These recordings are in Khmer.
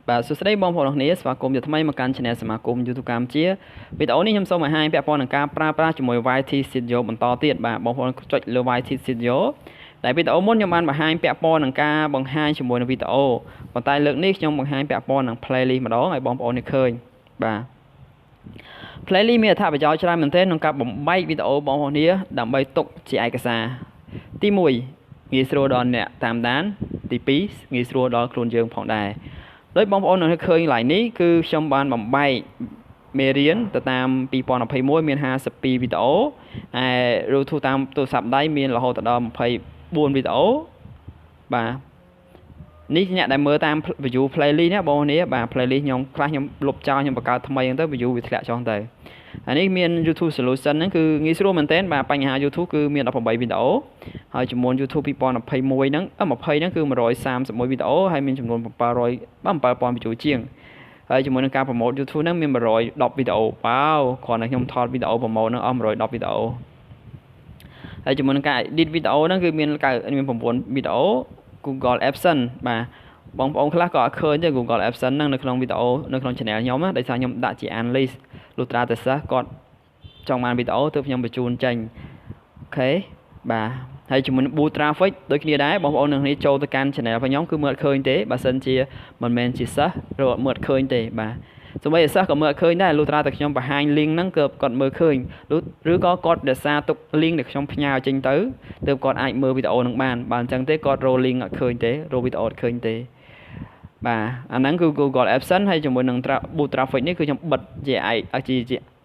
បាទសួស្តីបងប្អូនអរគ្នាស្វាគមន៍ជាថ្មីមកកាន់ Channel សមាគម YouTube កម្ពុជាវីដេអូនេះខ្ញុំសូមបង្ហាញពាក់ព័ន្ធនឹងការប្រើប្រាស់ជាមួយ YT Studio បន្តទៀតបាទបងប្អូនចុចលើ YT Studio តែវីដេអូមុនខ្ញុំបានបង្ហាញពាក់ព័ន្ធនឹងការបង្ហាញជាមួយនឹងវីដេអូប៉ុន្តែលើកនេះខ្ញុំបង្ហាញពាក់ព័ន្ធនឹង playlist ម្ដងឲ្យបងប្អូនឃើញបាទ playlist មានអត្ថប្រយោជន៍ច្រើនមែនទែនក្នុងការបំបែកវីដេអូបងប្អូននេះដើម្បីទុកជាឯកសារទី1ងាយស្រួលដល់អ្នកតាមដានទី2ងាយស្រួលដល់ខ្លួនយើងផងដែរដោយបងប្អូននៅឃើញកន្លែងនេះគឺខ្ញុំបានបំបែកមេរៀនទៅតាម2021មាន52វីដេអូហើយរូបទូតាមទូរស័ព្ទដៃមានរហូតដល់24វីដេអូបាទនេះអ្នកដែលមើលតាម view playlist ណាបងប្អូននេះបាទ playlist ខ្ញុំខ្លះខ្ញុំលុបចោលខ្ញុំបង្កើតថ្មីហ្នឹងទៅ view វាធ្លាក់ចុះទៅអានេះមាន YouTube solution ហ្នឹងគឺងាយស្រួលមែនទែនបាទបញ្ហា YouTube គឺមាន18វីដេអូហើយចំនួន YouTube 2021ហ្នឹង20ហ្នឹងគឺ131វីដេអូហើយមានចំនួន7000 view ជាងហើយជាមួយនឹងការប្រម៉ូទ YouTube ហ្នឹងមាន110វីដេអូwow គ្រាន់តែខ្ញុំថតវីដេអូប្រម៉ូទហ្នឹងអស់110វីដេអូហើយជាមួយនឹងការ edit វីដេអូហ្នឹងគឺមាន9វីដេអូ Google Adsense បាទបងប្អូនខ្លះក៏អត់ឃើញទេ Google Adsense ហ្នឹងនៅក្នុងវីដេអូនៅក្នុង channel ខ្ញុំណាដោយសារខ្ញុំដាក់ជា analyst លុះត្រាតែសិស្សគាត់ចង់បានវីដេអូទើបខ្ញុំបញ្ជូនចេញអូខេបាទហើយជាមួយនឹង boost traffic ដូចគ្នាដែរបងប្អូននឹងនេះចូលទៅកាន់ channel របស់ខ្ញុំគឺមើលឃើញទេបើសិនជាមិនមែនជាសិស្សឬអត់មើលឃើញទេបាទសូម្បីតែសិស្សក៏មើលឃើញដែរលុះត្រាតែខ្ញុំបង្ហាញ link ហ្នឹងគឺគាត់មើលឃើញឬក៏គាត់រក្សាទុក link ដែលខ្ញុំផ្ញើចេញទៅទើបគាត់អាចមើលវីដេអូហ្នឹងបានបើអញ្ចឹងទេគាត់រក link អត់ឃើញទេរកវីដេអូអត់ឃើញទេបាទអាហ្នឹងគឺ Google Adsense ហើយជាមួយនឹង boost traffic នេះគឺខ្ញុំបិទជា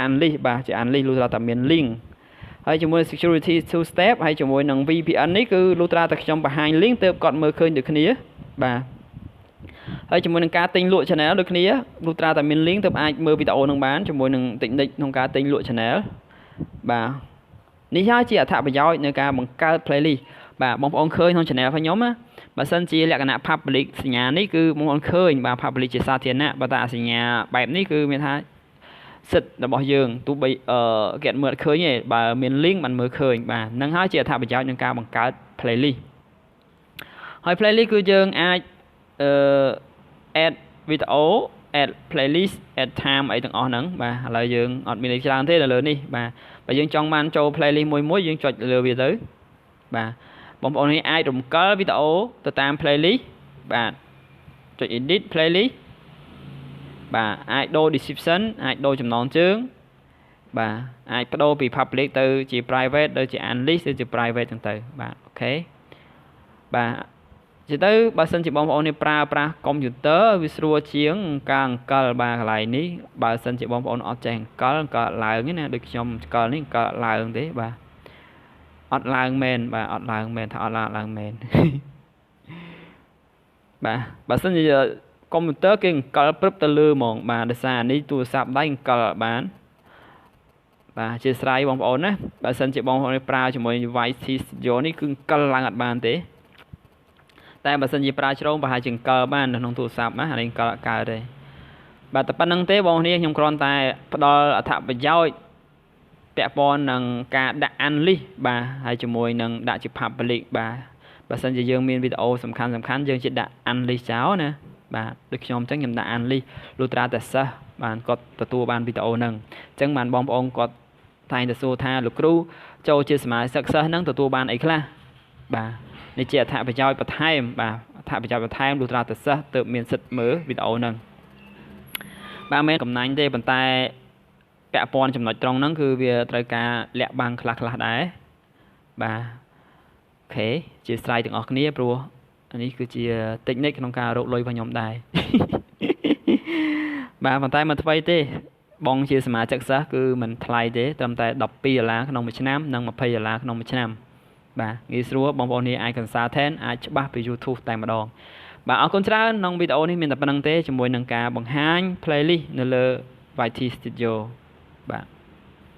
analyst បាទជា analyst លុះត្រាតែមាន link ហើយជាមួយ security two step ហើយជាមួយនឹង VPN នេះគឺលុះត្រាតែខ្ញុំបង្ហាញ link ទើបគាត់មើលឃើញដូចគ្នាបាទហើយជាមួយនឹងការទិញលក់ channel ដូចគ្នាលុះត្រាតែមាន link ទើបអាចមើលវីដេអូនឹងបានជាមួយនឹង technique ក្នុងការទិញលក់ channel បាទនេះហើយជាអត្ថប្រយោជន៍នៃការបង្កើត playlist បាទបងប្អូនឃើញក្នុង channel របស់ខ្ញុំណាបើសិនជាលក្ខណៈ public សញ្ញានេះគឺបងប្អូនឃើញបាទ public ជាសាធារណៈបើតែសញ្ញាបែបនេះគឺមានថាសិទ្ធិរបស់យើងទោះបីគេអត់មើលឃើញទេបើមាន link បានមើលឃើញបាទហ្នឹងហើយជាអត្ថប្រយោជន៍នៃការបង្កើត playlist ហើយ playlist គឺយើងអាចadd video add playlist add time អីទាំងអស់ហ្នឹងបាទឥឡូវយើងអត់មានអីច្រើនទេនៅលើនេះបាទបើយើងចង់បានចូល playlist មួយយើងចុចលើវាទៅបាទបងប្អូននេះអាចរំកិលវីដេអូទៅតាម playlist បាទចុច edit playlist បាទអាចដូរ description អាចដូរចំណងជើងបាទអាចបដូរពី public ទៅជា private ទៅជា unlist ទៅជា private ចឹងទៅបាទអូខេបាទជាទៅបើសិនជាបងប្អូននេះប្រើប្រាស់ computer វាស្រួលជាងការអង្កលបាទកន្លែងនេះបើសិនជាបងប្អូនអត់ចេះអង្កលឡើងទេណាដូចខ្ញុំអង្កលនេះអង្កលឡើងទេបាទអត់ឡើងមែនបាទអត់ឡើងមែនថាអត់ឡើងមែនបាទបើសិនជាកុំព្យូទ័រគេអង្កលព្រឹបទៅលើហ្មងបាទដោយសារនេះទូរស័ព្ទដៃអង្កលបានបាទអធិស្ឋានបងប្អូនណាបើសិនជាបងប្អូនប្រើជាមួយ YT Studio នេះគឺអង្កលឡើងអត់បានទេតែបើសិនជាប្រើជ្រងប្រហែលជាអង្កលបាននៅក្នុងទូរស័ព្ទណាអានេះអង្កលអត់កើតទេបាទតែប៉ុណ្្នឹងទេបងប្អូនខ្ញុំគ្រាន់តែផ្ដល់អត្ថប្រយោជន៍ពាក់ព័ន្ធនឹងការដាក់ unlist បាទហើយជាមួយនឹងដាក់ជា public បាទបើសិនជាយើងមានវីដេអូសំខាន់យើងជិះដាក់ unlist ចោលណាបាទដូចខ្ញុំអញ្ចឹងខ្ញុំដាក់ unlist លុះត្រាតែសិស្សបានគាត់ទទួលបានវីដេអូហ្នឹងអញ្ចឹងបានបងប្អូនគាត់តែងតែសួរថាលោកគ្រូចូលជាសមាជិកសិស្សហ្នឹងទទួលបានអីខ្លះបាទនេះជាអត្ថប្រយោជន៍បន្ថែមបាទអត្ថប្រយោជន៍បន្ថែមលុះត្រាតែសិស្សទើបមានសិទ្ធិមើលវីដេអូហ្នឹងបាទមិនកំណាញ់ទេប៉ុន្តែពាក់ព័ន្ធចំណុចត្រង់ហ្នឹងគឺវាត្រូវការលាក់បាំងខ្លះដែរបាទអូខេជាស្រ័យទាំងអស់គ្នាព្រោះនេះគឺជា technique ក្នុងការរកលុយរបស់ខ្ញុំដែរបាទប៉ុន្តែមិនថ្មីទេបងជាសមាជិកសិស្សគឺមិនថ្លៃទេត្រឹមតែ$12ក្នុងមួយឆ្នាំនិង$20ក្នុងមួយឆ្នាំបាទងាយស្រួលបងប្អូននេះអាច consult អាចច្បាស់ពី YouTube តែម្ដងបាទអរគុណច្រើនក្នុងវីដេអូនេះមានតែប៉ុណ្្នឹងទេជាមួយនឹងការបង្ហាញ playlist នៅលើ YT Studioបាទ